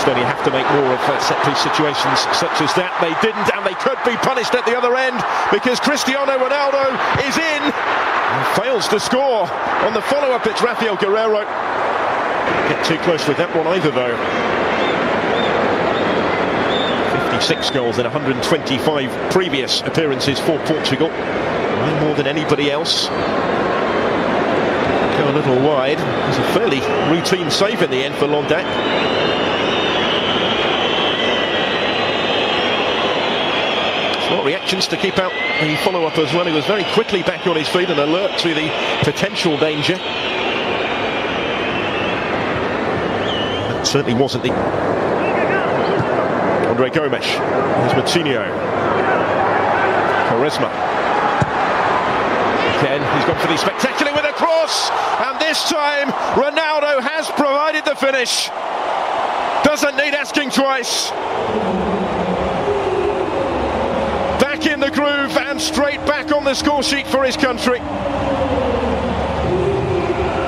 Estonia have to make more of set-piece situations such as that. They didn't, and they could be punished at the other end because Cristiano Ronaldo is in and fails to score on the follow-up. It's Rafael Guerreiro. Can't get too close with that one either, though. 56 goals in 125 previous appearances for Portugal. 9 more than anybody else. Go a little wide. It was a fairly routine save in the end for Londak. Smart reactions to keep out the follow-up as well. He was very quickly back on his feet and alert to the potential danger. That certainly wasn't the... Andre Gomes. Here's Matinho. Quaresma. Again, he's gone for the spectacular with a cross, and this time Ronaldo has provided the finish. Doesn't need asking twice. Back in the groove and straight back on the score sheet for his country.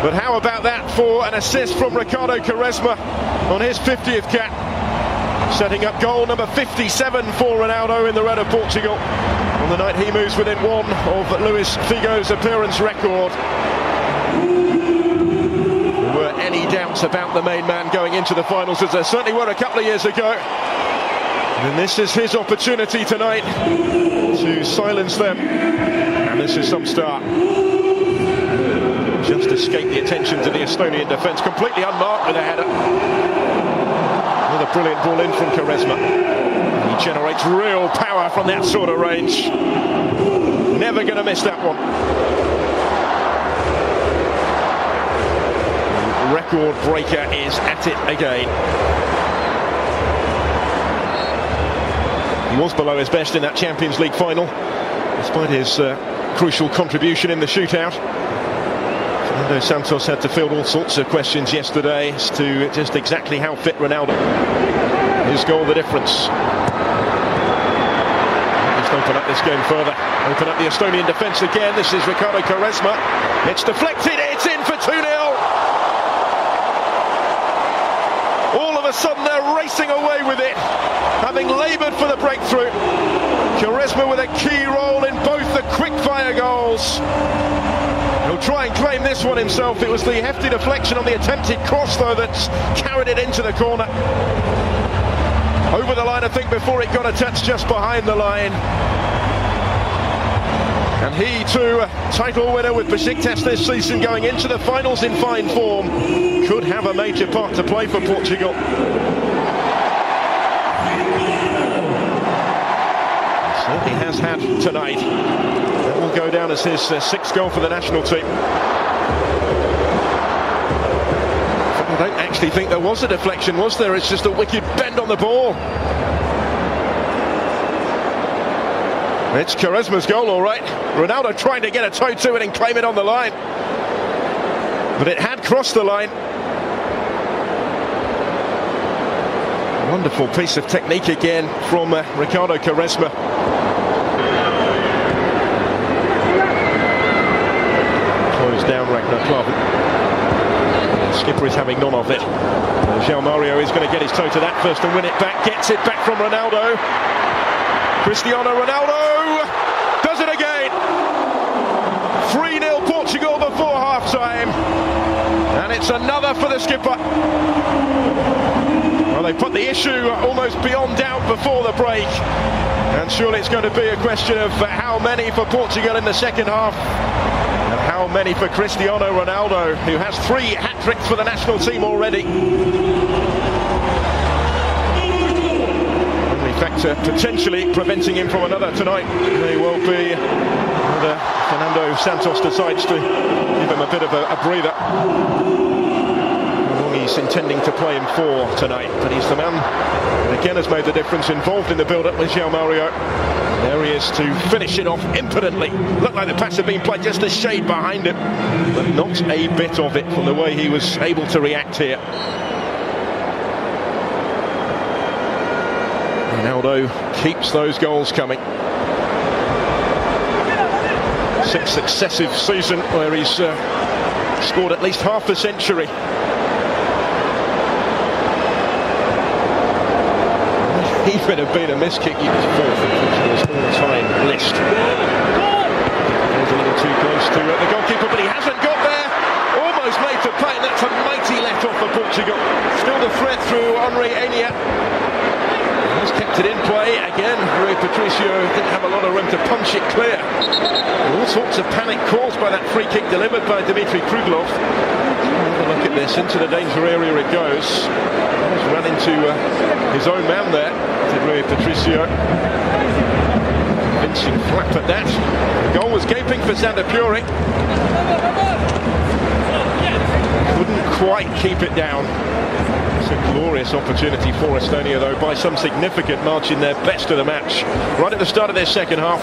But how about that for an assist from Ricardo Quaresma on his 50th cap, setting up goal number 57 for Ronaldo in the red of Portugal. On the night he moves within one of Luis Figo's appearance record. There were any doubts about the main man going into the finals, as there certainly were a couple of years ago. And this is his opportunity tonight to silence them. And this is some start. Just escaped the attention to the Estonian defence, completely unmarked with a header. Another brilliant ball in from Quaresma. He generates real power from that sort of range. Never going to miss that one. The record breaker is at it again. He was below his best in that Champions League final, despite his crucial contribution in the shootout. Fernando Santos had to field all sorts of questions yesterday as to just exactly how fit Ronaldo. His goal, the difference. Just open up this game further. Open up the Estonian defence again. This is Ricardo Quaresma. It's deflected. It's in for 2-0. All of a sudden they're racing away with it, having laboured for the breakthrough. Quaresma with a key role in both the quick-fire goals. He'll try and claim this one himself. It was the hefty deflection on the attempted cross, though, that's carried it into the corner. Over the line, I think, before it got a touch just behind the line. And he, too, a title winner with Besiktas this season, going into the finals in fine form, could have a major part to play for Portugal. Certainly has had tonight. That will go down as his 6th goal for the national team. I don't actually think there was a deflection, was there? It's just a wicked bend on the ball. It's Quaresma's goal, all right. Ronaldo trying to get a toe to it and claim it on the line. But it had crossed the line. Wonderful piece of technique again from Ricardo Quaresma. Closed down Ragnar Klavan. Skipper is having none of it. João Mario is going to get his toe to that first and win it back. Gets it back from Ronaldo. Cristiano Ronaldo does it again. 3-0 Portugal before half-time. And it's another for the skipper. Well, they put the issue almost beyond doubt before the break. And surely it's going to be a question of how many for Portugal in the second half. And how many for Cristiano Ronaldo, who has 3 hat-tricks for the national team already. Only factor potentially preventing him from another tonight may well be whether Fernando Santos decides to give him a bit of a breather. How long he's intending to play him for tonight, but he's the man that again has made the difference, involved in the build-up with João Mario. There he is to finish it off impotently. Looked like the pass had been played just a shade behind him, but not a bit of it from the way he was able to react here. Ronaldo keeps those goals coming. 6th successive season where he's scored at least half a century. even have been a miss kick. He was fourth in Portugal's all-time list. He's a little too close to the goalkeeper, but he hasn't got there. Almost made to pay, and that's a mighty let off for Portugal. Still the threat through Henri Enya. He's kept it in play again. Rui Patricio didn't have a lot of room to punch it clear. All sorts of panic caused by that free kick delivered by Dmitry Kruglov. Have a look at this. Into the danger area it goes. He's run into his own man there. Did Rui Patricio. Convincing flap at that. The goal was gaping for Sander Puric. Couldn't quite keep it down. It's a glorious opportunity for Estonia, though, by some significant margin, their best of the match right at the start of their second half.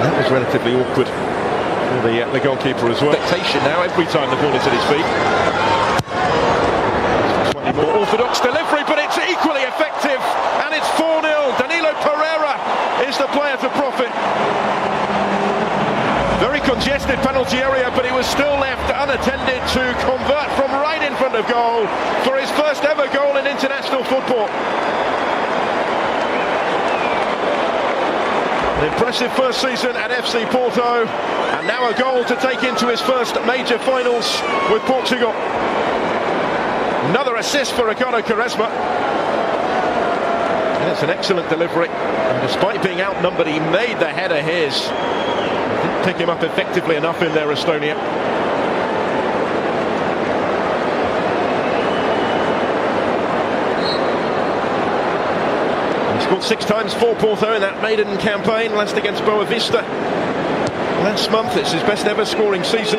That was relatively awkward for the goalkeeper as well. Expectation now every time the ball is at his feet. Slightly more orthodox delivery, but it's equally effective, and it's 4-0. Danilo Pereira is the player to profit. Very congested penalty area, but he was still left unattended to convert from right in front of goal for his first ever goal in international football. An impressive first season at FC Porto, and now a goal to take into his first major finals with Portugal. Another assist for Ricardo Quaresma. And it's an excellent delivery, and despite being outnumbered, he made the header his. Didn't pick him up effectively enough in there, Estonia. He scored 6 times for Porto in that maiden campaign, last against Boa Vista last month. It's his best ever scoring season.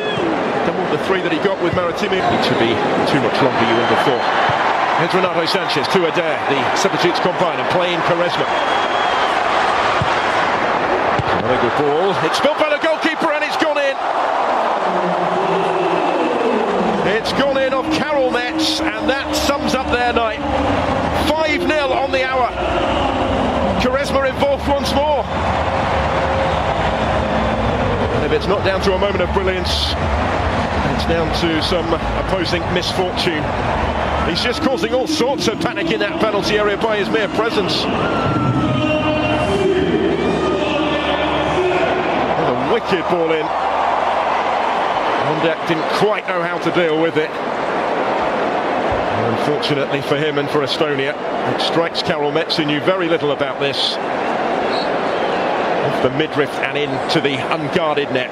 Double the 3 that he got with Maritimo. It should be too much longer, you would have thought. Here's Renato Sanchez to Adair. The substitutes combine and play in Quaresma. Another good ball. It's spilled by the goalkeeper and it's gone in. It's gone in off Karol Metz, and that sums up their night. 5-0 on the hour. Quaresma involved once more. And if it's not down to a moment of brilliance, it's down to some opposing misfortune. He's just causing all sorts of panic in that penalty area by his mere presence. A wicked ball in. Ondek didn't quite know how to deal with it. Unfortunately for him and for Estonia, it strikes Karol Metz, who knew very little about this. Off the midriff and into the unguarded net.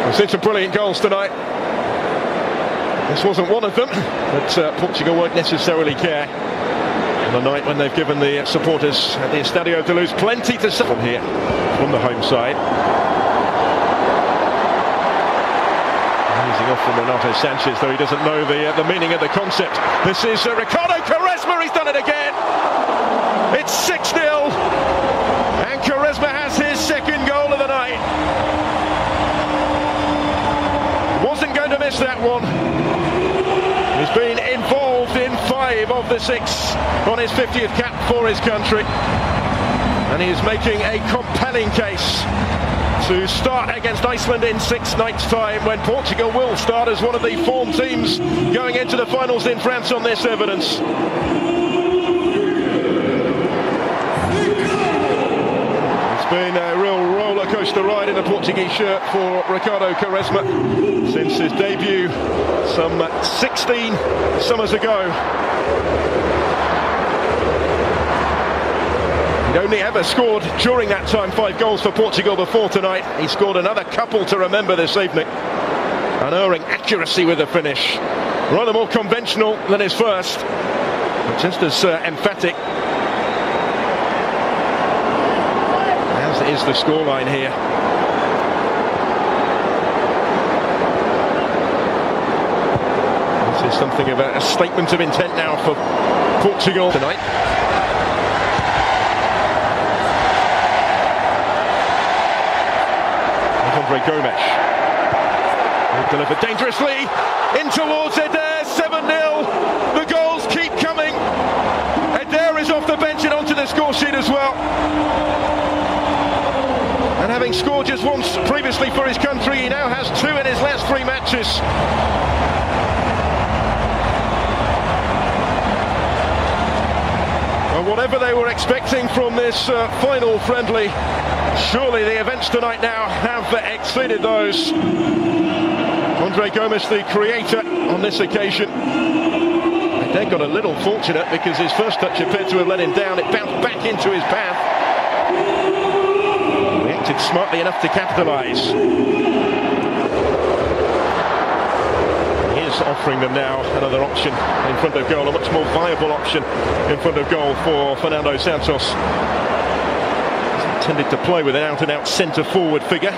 We've seen some brilliant goals tonight. This wasn't one of them, but Portugal won't necessarily care on a night when they've given the supporters at the Estadio de Luz plenty to say from here, from the home side. Easing off from Renato Sanchez, though he doesn't know the meaning of the concept. This is Ricardo Quaresma, he's done it again! It's 6-0, and Quaresma has his second goal of the night. Wasn't going to miss that one. He's been involved in 5 of the 6 on his 50th cap for his country, and he is making a compelling case to start against Iceland in 6 nights' time, when Portugal will start as one of the form teams going into the finals in France on this evidence. It's been a real roller coaster ride in a Portuguese shirt for Ricardo Quaresma since his debut some 16 summers ago. He'd only ever scored during that time 5 goals for Portugal before tonight. He scored another couple to remember this evening. Unerring accuracy with the finish. Rather more conventional than his first, but just as emphatic. As is the scoreline here. This is something of a statement of intent now for Portugal tonight. Gomes. Delivered dangerously in towards Adair. 7-0. The goals keep coming. Adair is off the bench and onto the score sheet as well. And having scored just once previously for his country, he now has 2 in his last 3 matches. whatever they were expecting from this final friendly, surely the events tonight now have exceeded those. Andre Gomes, the creator on this occasion. They got a little fortunate because his first touch appeared to have let him down. It bounced back into his path. Reacted smartly enough to capitalise. He is offering them now another option in front of goal, a much more viable option in front of goal for Fernando Santos. He's intended to play with an out-and-out centre-forward figure.